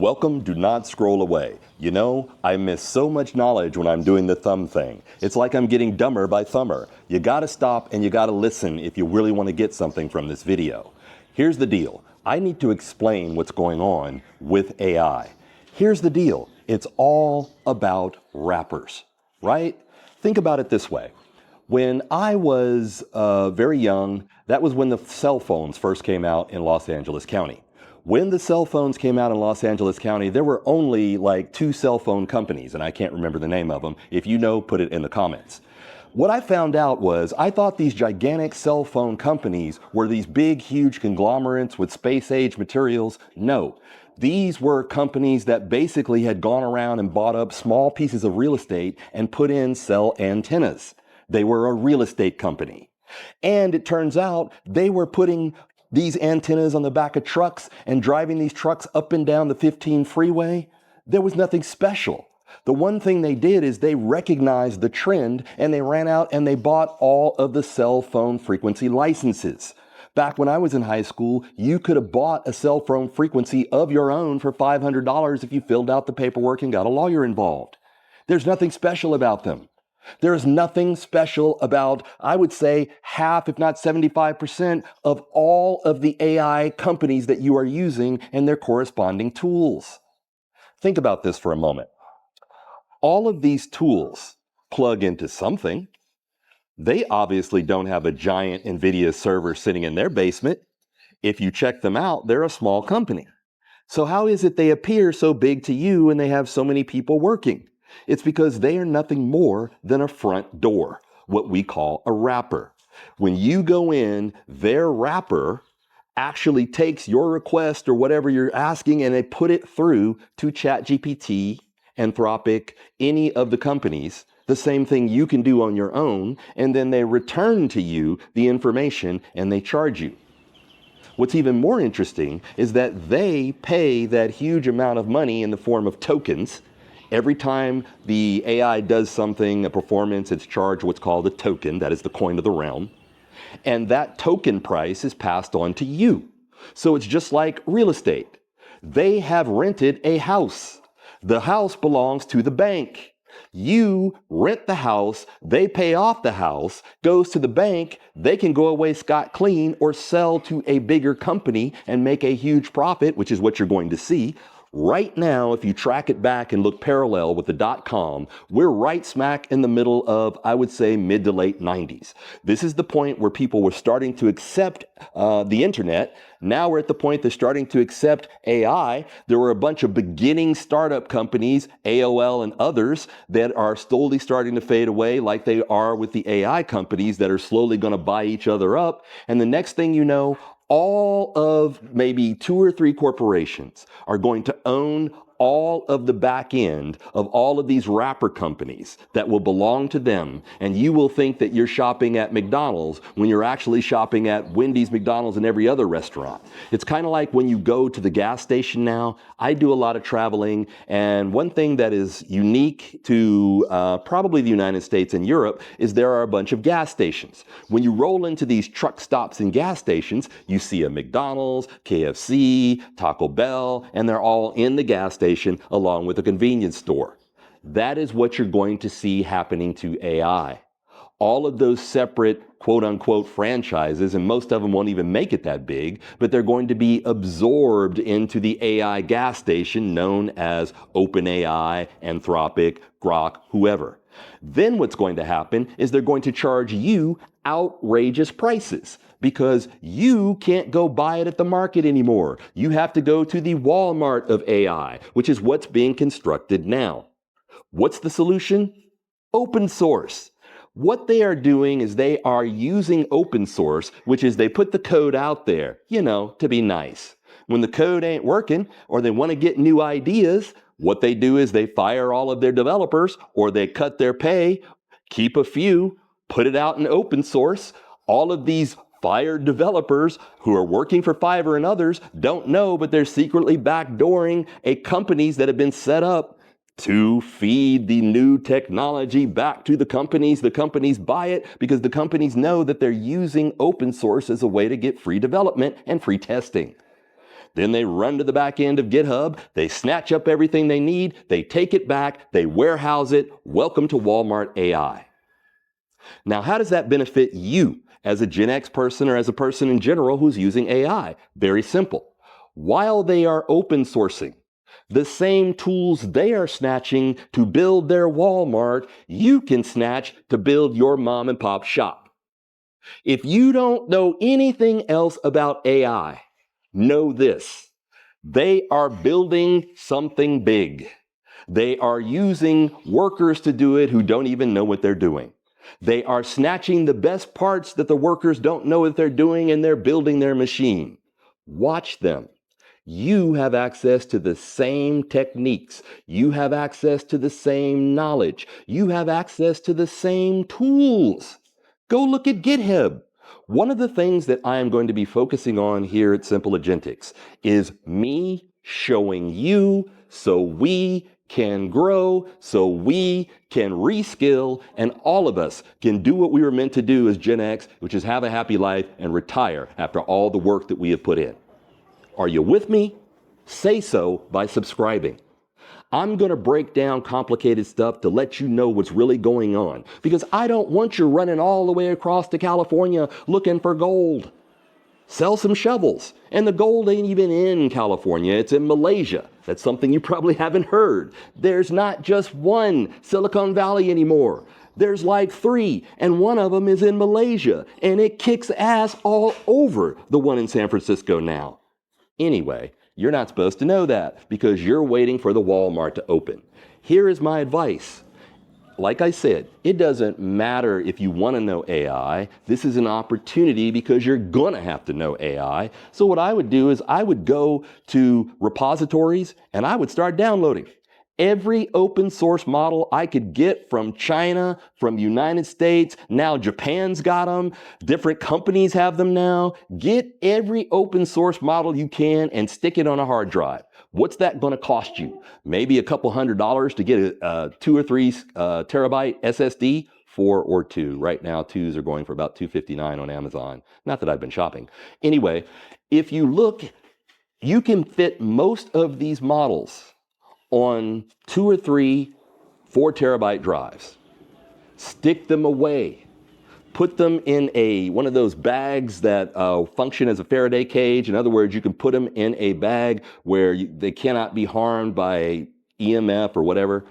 Welcome, do not scroll away. You know, I miss so much knowledge when I'm doing the thumb thing. It's like I'm getting dumber by thumber. You gotta stop and you gotta listen if you really want to get something from this video. Here's the deal. I need to explain what's going on with AI. Here's the deal. It's all about wrappers, right? Think about it this way. When I was very young, that was when the cell phones first came out in Los Angeles County. When the cell phones came out in Los Angeles County, there were only like 2 cell phone companies, and I can't remember the name of them. If you know, put it in the comments. What I found out was I thought these gigantic cell phone companies were these big, huge conglomerates with space-age materials. No. These were companies that basically had gone around and bought up small pieces of real estate and put in cell antennas. They were a real estate company. And it turns out they were putting these antennas on the back of trucks and driving these trucks up and down the 15 freeway. There was nothing special. The one thing they did is they recognized the trend and they ran out and they bought all of the cell phone frequency licenses. Back when I was in high school, you could have bought a cell phone frequency of your own for $500 if you filled out the paperwork and got a lawyer involved. There's nothing special about them. There is nothing special about, I would say, half, if not 75% of all of the AI companies that you are using and their corresponding tools. Think about this for a moment. All of these tools plug into something. They obviously don't have a giant NVIDIA server sitting in their basement. If you check them out, they're a small company. So how is it they appear so big to you and they have so many people working? It's because they are nothing more than a front door, what we call a wrapper. When you go in, their wrapper actually takes your request or whatever you're asking and they put it through to ChatGPT, Anthropic, any of the companies, the same thing you can do on your own, and then they return to you the information and they charge you. What's even more interesting is that they pay that huge amount of money in the form of tokens. Every time the AI does something, a performance, it's charged what's called a token. That is the coin of the realm. And that token price is passed on to you. So it's just like real estate. They have rented a house. The house belongs to the bank. You rent the house, they pay off the house, goes to the bank, they can go away scot clean or sell to a bigger company and make a huge profit, which is what you're going to see. Right now, if you track it back and look parallel with the .com, we're right smack in the middle of, I would say, mid to late 90s. This is the point where people were starting to accept the internet. Now we're at the point they're starting to accept AI. There were a bunch of beginning startup companies, AOL and others, that are slowly starting to fade away like they are with the AI companies that are slowly going to buy each other up. And the next thing you know, all of maybe 2 or 3 corporations are going to own all of the back end of all of these wrapper companies that will belong to them. And you will think that you're shopping at McDonald's when you're actually shopping at Wendy's, McDonald's, and every other restaurant. It's kind of like when you go to the gas station now. I do a lot of traveling, and one thing that is unique to probably the United States and Europe is there are a bunch of gas stations. When you roll into these truck stops and gas stations, you see a McDonald's, KFC, Taco Bell, and they're all in the gas station along with a convenience store. That is what you're going to see happening to AI. All of those separate quote-unquote franchises, and most of them won't even make it that big, but they're going to be absorbed into the AI gas station known as OpenAI, Anthropic, Grok, whoever. Then what's going to happen is they're going to charge you outrageous prices because you can't go buy it at the market anymore. You have to go to the Walmart of AI, which is what's being constructed now. What's the solution? Open source. What they are doing is they are using open source, which is they put the code out there, to be nice. When the code ain't working or they want to get new ideas, what they do is they fire all of their developers or they cut their pay, keep a few, put it out in open source. All of these fired developers who are working for Fiverr and others don't know, but they're secretly backdooring companies that have been set up to feed the new technology back to the companies. The companies buy it because the companies know that they're using open source as a way to get free development and free testing. Then they run to the back end of GitHub, they snatch up everything they need, they take it back, they warehouse it. Welcome to Walmart AI. Now, how does that benefit you as a Gen X person or as a person in general who's using AI? Very simple. While they are open sourcing the same tools they are snatching to build their Walmart, you can snatch to build your mom and pop shop. If you don't know anything else about AI, know this. They are building something big. They are using workers to do it who don't even know what they're doing. They are snatching the best parts that the workers don't know what they're doing, and they're building their machine. Watch them. You have access to the same techniques. You have access to the same knowledge. You have access to the same tools. Go look at GitHub. One of the things that I am going to be focusing on here at Simple Agentics is me showing you so we can grow, so we can reskill, and all of us can do what we were meant to do as Gen X, which is have a happy life and retire after all the work that we have put in. Are you with me? Say so by subscribing. I'm going to break down complicated stuff to let you know what's really going on, because I don't want you running all the way across to California looking for gold. Sell some shovels. And the gold ain't even in California, it's in Malaysia. That's something you probably haven't heard. There's not just one Silicon Valley anymore. There's like 3, and one of them is in Malaysia, and it kicks ass all over the one in San Francisco now. Anyway, you're not supposed to know that because you're waiting for the Walmart to open. Here is my advice. Like I said, it doesn't matter if you want to know AI. This is an opportunity because you're going to have to know AI. So what I would do is I would go to repositories and I would start downloading every open source model I could get from China, from the United States. Now Japan's got them. Different companies have them now. Get every open source model you can and stick it on a hard drive. What's that going to cost you? Maybe a couple $100 to get a 2 or 3 terabyte SSD, 4 or 2. Right now, 2s are going for about $259 on Amazon. Not that I've been shopping. Anyway, if you look, you can fit most of these models on 2 or 3 4 terabyte drives. Stick them away. Put them in one of those bags that function as a Faraday cage. In other words, you can put them in a bag where they cannot be harmed by EMF or whatever.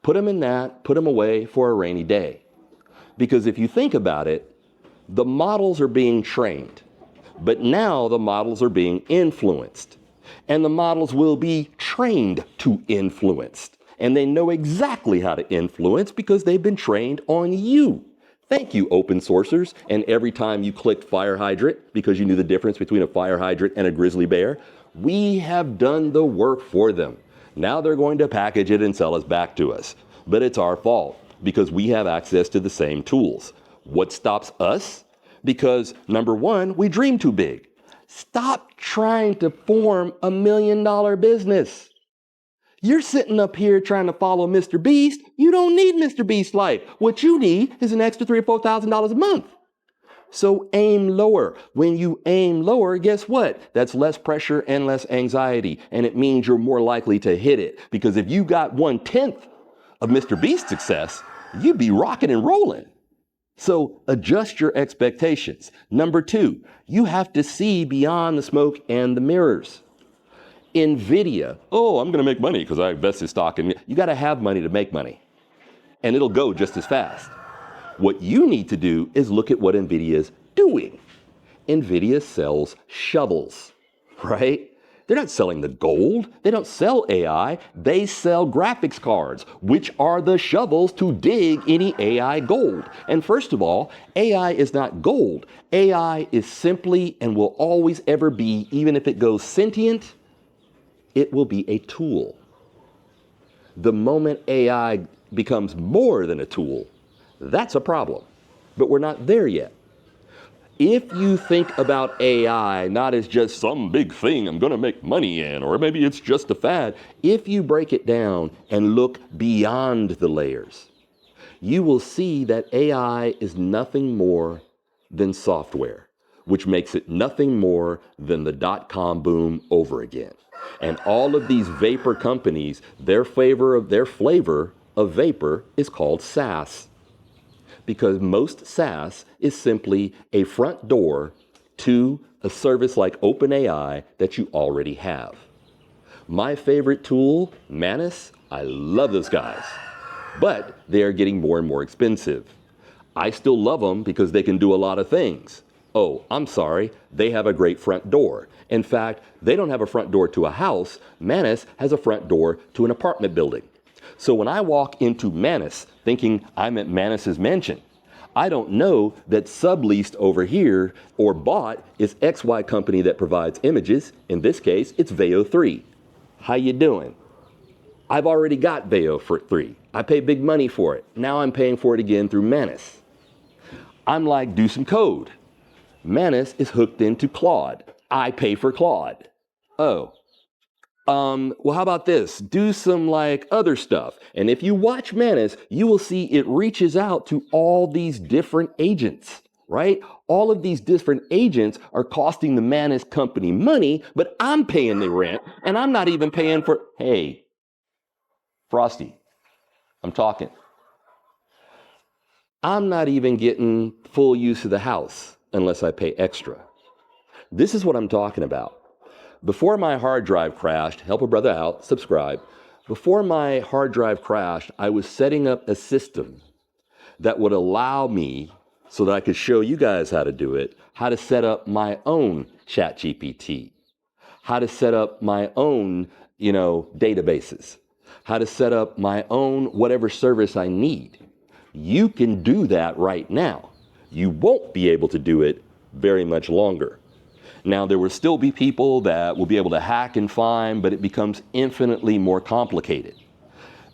Put them in that, put them away for a rainy day. Because if you think about it, the models are being trained, but now the models are being influenced. And the models will be trained to influence. And they know exactly how to influence because they've been trained on you. Thank you, open sourcers. And every time you clicked fire hydrant because you knew the difference between a fire hydrant and a grizzly bear, we have done the work for them. Now they're going to package it and sell us back to us. But it's our fault because we have access to the same tools. What stops us? Because number one, we dream too big. Stop trying to form $1 million business. You're sitting up here trying to follow Mr. Beast. You don't need Mr. Beast's life. What you need is an extra $3,000 or $4,000 a month. So aim lower. When you aim lower, guess what? That's less pressure and less anxiety. And it means you're more likely to hit it. Because if you got 1/10 of Mr. Beast's success, you'd be rocking and rolling. So adjust your expectations. Number 2, you have to see beyond the smoke and the mirrors. NVIDIA, I'm going to make money because I invested stock in it. You got to have money to make money, and it'll go just as fast. What you need to do is look at what NVIDIA is doing. NVIDIA sells shovels, right? They're not selling the gold. They don't sell AI. They sell graphics cards, which are the shovels to dig any AI gold. And first of all, AI is not gold. AI is simply and will always ever be, even if it goes sentient, it will be a tool. The moment AI becomes more than a tool, that's a problem. But we're not there yet. If you think about AI not as just some big thing I'm going to make money in, or maybe it's just a fad, if you break it down and look beyond the layers, you will see that AI is nothing more than software. which makes it nothing more than the dot-com boom over again. And all of these vapor companies, their flavor of vapor is called SaaS. Because most SaaS is simply a front door to a service like OpenAI that you already have. My favorite tool, Manus, I love those guys, but they are getting more and more expensive. I still love them because they can do a lot of things. Oh, I'm sorry, they have a great front door. In fact, they don't have a front door to a house. Manus has a front door to an apartment building. So when I walk into Manus thinking I'm at Manus's mansion, I don't know that subleased over here or bought is XY company that provides images. In this case, it's Veo 3. How you doing? I've already got Veo for 3. I pay big money for it. Now I'm paying for it again through Manus. I'm like, do some code. Manus is hooked into Claude. I pay for Claude. Oh, well, how about this? Do some like other stuff. And if you watch Manus, you will see it reaches out to all these different agents, right? All of these different agents are costing the Manus company money, but I'm paying the rent and I'm not even paying for, hey, Frosty, I'm talking. I'm not even getting full use of the house unless I pay extra. This is what I'm talking about. Before my hard drive crashed, help a brother out, subscribe. Before my hard drive crashed, I was setting up a system that would allow me, so that I could show you guys how to do it, how to set up my own ChatGPT, how to set up my own, databases, how to set up my own whatever service I need. You can do that right now. You won't be able to do it very much longer. Now, there will still be people that will be able to hack and find, but it becomes infinitely more complicated.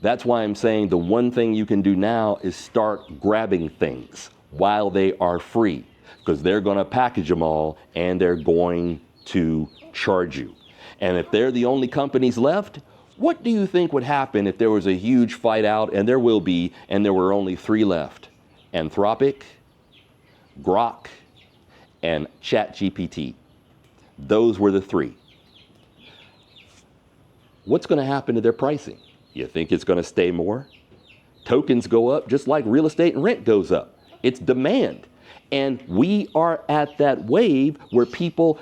That's why I'm saying the one thing you can do now is start grabbing things while they are free, because they're going to package them all and they're going to charge you. And if they're the only companies left, what do you think would happen if there was a huge fight out, and there will be, and there were only 3 left? Anthropic, Grok, and ChatGPT. Those were the 3. What's going to happen to their pricing? You think it's going to stay more? Tokens go up just like real estate and rent goes up. It's demand. And we are at that wave where people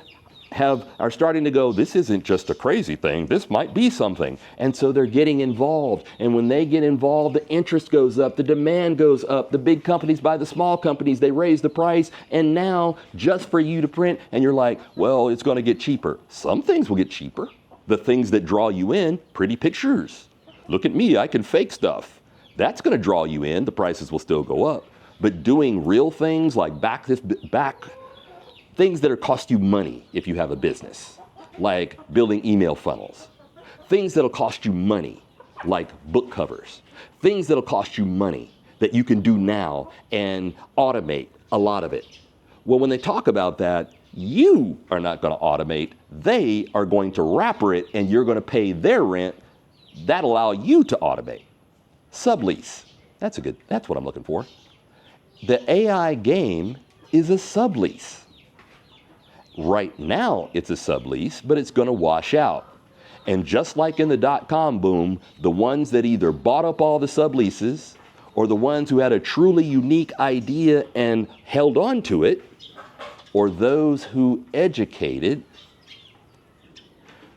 are starting to go, this isn't just a crazy thing, this might be something. And so they're getting involved. And when they get involved, the interest goes up, the demand goes up, the big companies buy the small companies, they raise the price, and now just for you to print, and you're like, well, it's going to get cheaper. Some things will get cheaper. The things that draw you in, pretty pictures. Look at me, I can fake stuff. That's going to draw you in, the prices will still go up. But doing real things like things that cost you money if you have a business, like building email funnels. Things that'll cost you money, like book covers. Things that'll cost you money that you can do now and automate a lot of it. Well, when they talk about that, you are not going to automate. They are going to wrapper it, and you're going to pay their rent. That'll allow you to automate. Sublease. That's what I'm looking for. The AI game is a sublease. Right now, it's a sublease, but it's going to wash out. And just like in the dot-com boom, the ones that either bought up all the subleases or the ones who had a truly unique idea and held on to it, or those who educated,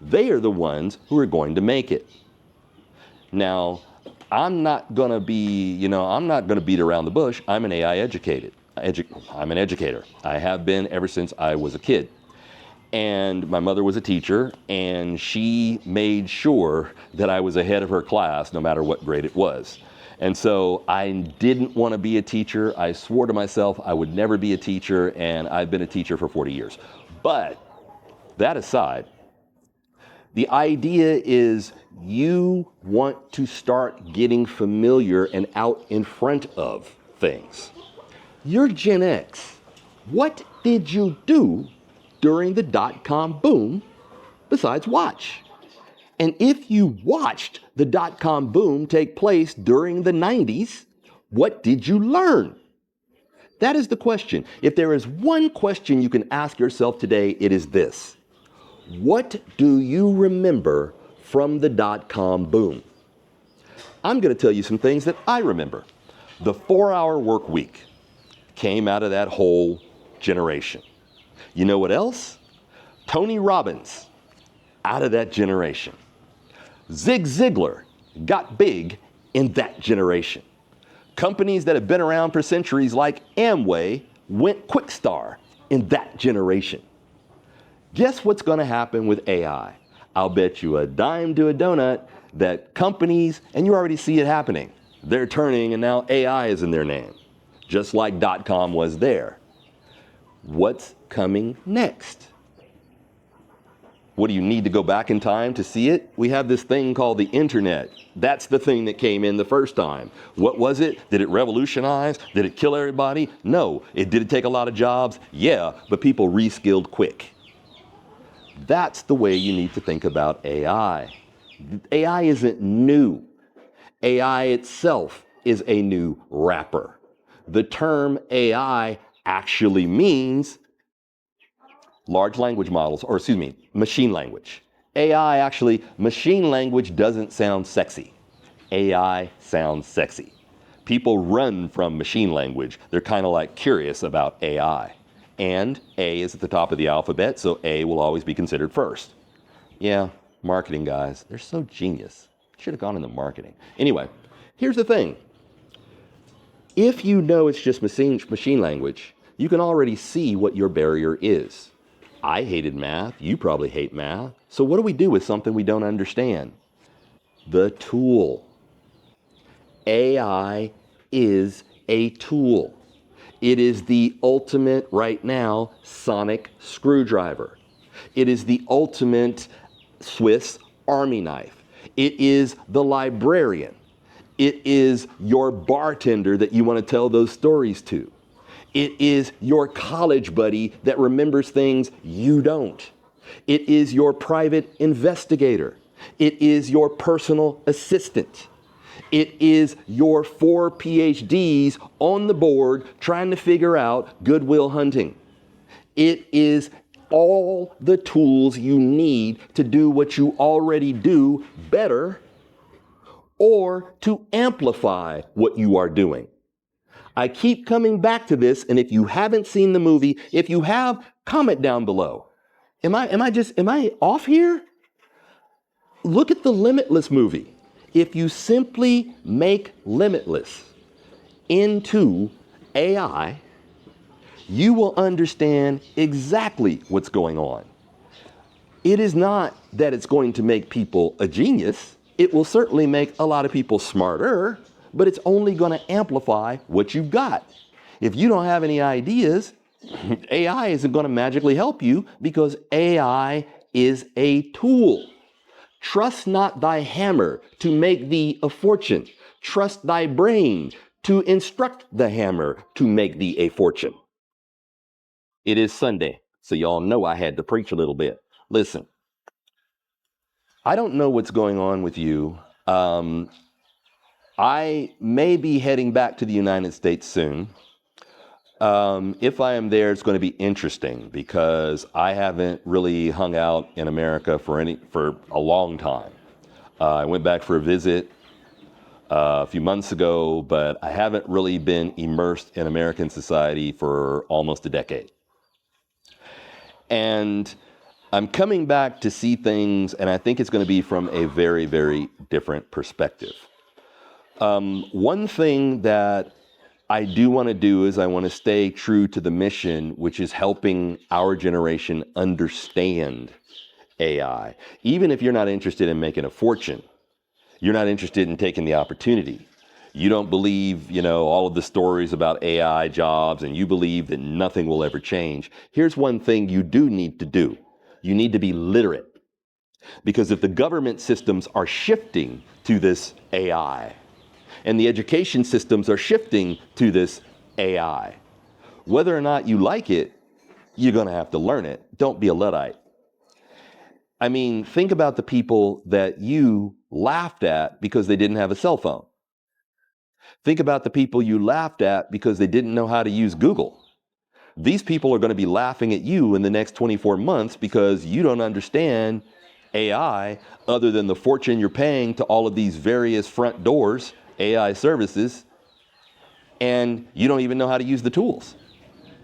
they are the ones who are going to make it. Now, I'm not going to beat around the bush. I'm an AI educated. I'm an educator. I have been ever since I was a kid. And my mother was a teacher, and she made sure that I was ahead of her class no matter what grade it was. And so I didn't want to be a teacher. I swore to myself I would never be a teacher, and I've been a teacher for 40 years. But that aside, the idea is you want to start getting familiar and out in front of things. You're Gen X. What did you do during the dot-com boom besides watch? And if you watched the dot-com boom take place during the 90s, what did you learn? That is the question. If there is one question you can ask yourself today, it is this. What do you remember from the dot-com boom? I'm going to tell you some things that I remember. The 4-hour work week came out of that whole generation. You know what else? Tony Robbins, out of that generation. Zig Ziglar got big in that generation. Companies that have been around for centuries like Amway went Quickstar in that generation. Guess what's going to happen with AI? I'll bet you a dime to a donut that companies, and you already see it happening, they're turning and now AI is in their name, just like .com was there. What's coming next? What, do you need to go back in time to see it? We have this thing called the internet. That's the thing that came in the first time. What was it? Did it revolutionize? Did it kill everybody? No. Did it take a lot of jobs? Yeah, but people reskilled quick. That's the way you need to think about AI. AI isn't new. AI itself is a new wrapper. The term AI actually means large language models, or excuse me, machine language. AI actually, machine language doesn't sound sexy. AI sounds sexy. People run from machine language. They're kind of like curious about AI. And A is at the top of the alphabet, so A will always be considered first. Yeah, marketing guys, they're so genius. Should have gone into marketing. Anyway, here's the thing. If you know it's just machine language, you can already see what your barrier is. I hated math. You probably hate math. So what do we do with something we don't understand? The tool. AI is a tool. It is the ultimate, right now, sonic screwdriver. It is the ultimate Swiss Army knife. It is the librarian. It is your bartender that you want to tell those stories to. It is your college buddy that remembers things you don't. It is your private investigator. It is your personal assistant. It is your 4 PhDs on the board trying to figure out Good Will Hunting. It is all the tools you need to do what you already do better or to amplify what you are doing. I keep coming back to this, and if you haven't seen the movie, if you have, comment down below. Am I off here? Look at the Limitless movie. If you simply make Limitless into AI, you will understand exactly what's going on. It is not that it's going to make people a genius. It will certainly make a lot of people smarter, but it's only going to amplify what you've got. If you don't have any ideas, AI isn't going to magically help you because AI is a tool. Trust not thy hammer to make thee a fortune. Trust thy brain to instruct the hammer to make thee a fortune. It is Sunday, so y'all know I had to preach a little bit. Listen, I don't know what's going on with you. I may be heading back to the United States soon. If I am there, it's going to be interesting because I haven't really hung out in America for a long time. I went back for a visit a few months ago, but I haven't really been immersed in American society for almost a decade. And I'm coming back to see things, and I think it's going to be from a very, very different perspective. One thing that I do want to do is I want to stay true to the mission, which is helping our generation understand AI. Even if you're not interested in making a fortune, you're not interested in taking the opportunity. You don't believe, all of the stories about AI jobs, and you believe that nothing will ever change. Here's one thing you do need to do. You need to be literate. Because if the government systems are shifting to this AI, and the education systems are shifting to this AI, whether or not you like it, you're going to have to learn it. Don't be a Luddite. I mean, think about the people that you laughed at because they didn't have a cell phone. Think about the people you laughed at because they didn't know how to use Google. These people are going to be laughing at you in the next 24 months because you don't understand AI other than the fortune you're paying to all of these various front doors, AI services, and you don't even know how to use the tools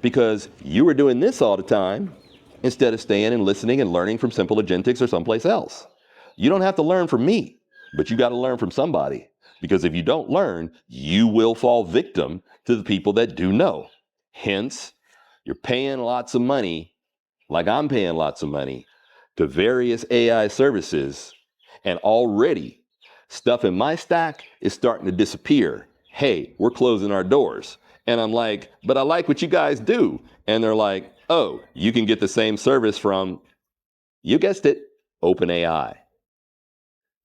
because you were doing this all the time instead of staying and listening and learning from Simple Agentics or someplace else. You don't have to learn from me, but you got to learn from somebody, because if you don't learn, you will fall victim to the people that do know. Hence, you're paying lots of money, like I'm paying lots of money, to various AI services, and already stuff in my stack is starting to disappear. Hey, we're closing our doors. And I'm like, but I like what you guys do. And they're like, oh, you can get the same service from, you guessed it, OpenAI.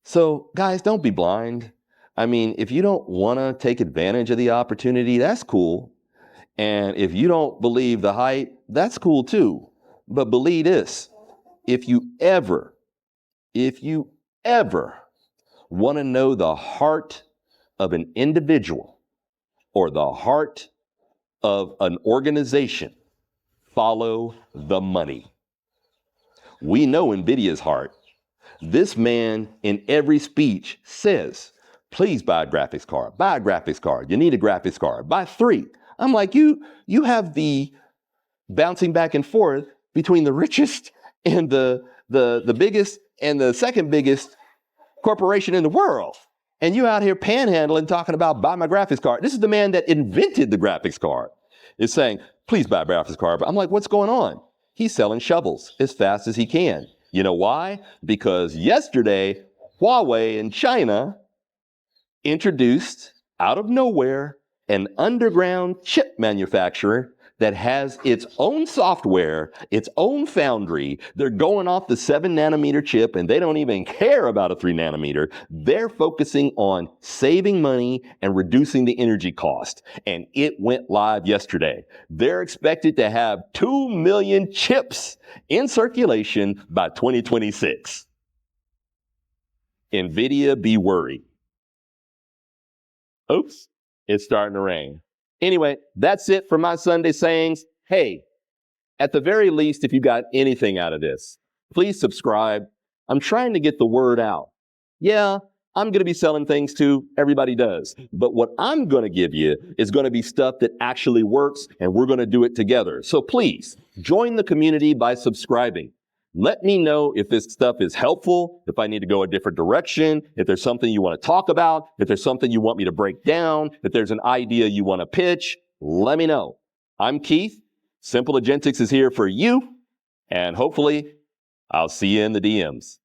So guys, don't be blind. I mean, if you don't want to take advantage of the opportunity, that's cool. And if you don't believe the hype, that's cool too. But believe this, if you ever want to know the heart of an individual or the heart of an organization, follow the money. We know NVIDIA's heart. This man in every speech says, please buy a graphics card, buy a graphics card. You need a graphics card, buy 3. I'm like, you have the bouncing back and forth between the richest and the biggest and the second biggest corporation in the world. And you out here panhandling, talking about buy my graphics card. This is the man that invented the graphics card. Is saying, please buy a graphics card. But I'm like, what's going on? He's selling shovels as fast as he can. You know why? Because yesterday, Huawei in China introduced out of nowhere an underground chip manufacturer that has its own software, its own foundry. They're going off the 7 nanometer chip and they don't even care about a 3 nanometer. They're focusing on saving money and reducing the energy cost. And it went live yesterday. They're expected to have 2 million chips in circulation by 2026. NVIDIA, be worried. Oops, it's starting to rain. Anyway, that's it for my Sunday sayings. Hey, at the very least, if you got anything out of this, please subscribe. I'm trying to get the word out. Yeah, I'm going to be selling things too. Everybody does. But what I'm going to give you is going to be stuff that actually works, and we're going to do it together. So please join the community by subscribing. Let me know if this stuff is helpful, if I need to go a different direction, if there's something you want to talk about, if there's something you want me to break down, if there's an idea you want to pitch, let me know. I'm Keith. Simple Agentics is here for you, and hopefully I'll see you in the DMs.